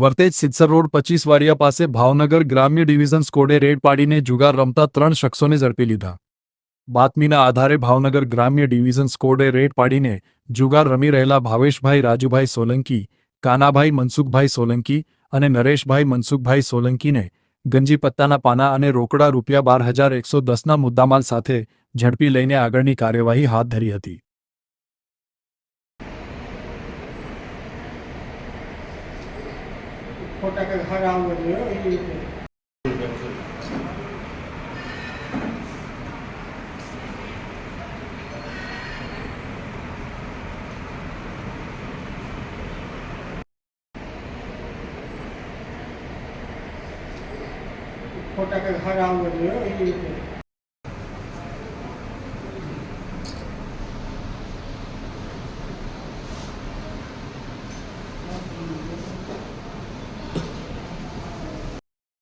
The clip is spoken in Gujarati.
વર્તેજ સિદ્સર રોડ 25 વાડિયા પાસે ભાવનગર ગ્રામ્ય ડિવિઝન સ્કોડે રેડ પાડીને જુગાર રમતા 3 શખ્સોને ઝડપી લીધા। બાતમીના આધારે ભાવનગર ગ્રામ્ય ડિવિઝન સ્કોડે રેડ પાડીને જુગાર રમી રહેલા ભાવેશભાઈ રાજુભાઈ સોલંકી, કાનાભાઈ મનસુખભાઈ સોલંકી અને નરેશભાઈ મનસુખભાઈ સોલંકીને ગંજી પત્તાના પાના અને રોકડા ₹12,110ના મુદ્દામાલ સાથે ઝડપી લઈને આગળની કાર્યવાહી હાથ ધરી હતી। ખોટા કંઈક હારા આવવા જોઈએ એ રીતે ખોટા કંઈક હારા આવવા જોઈએ એ રીતે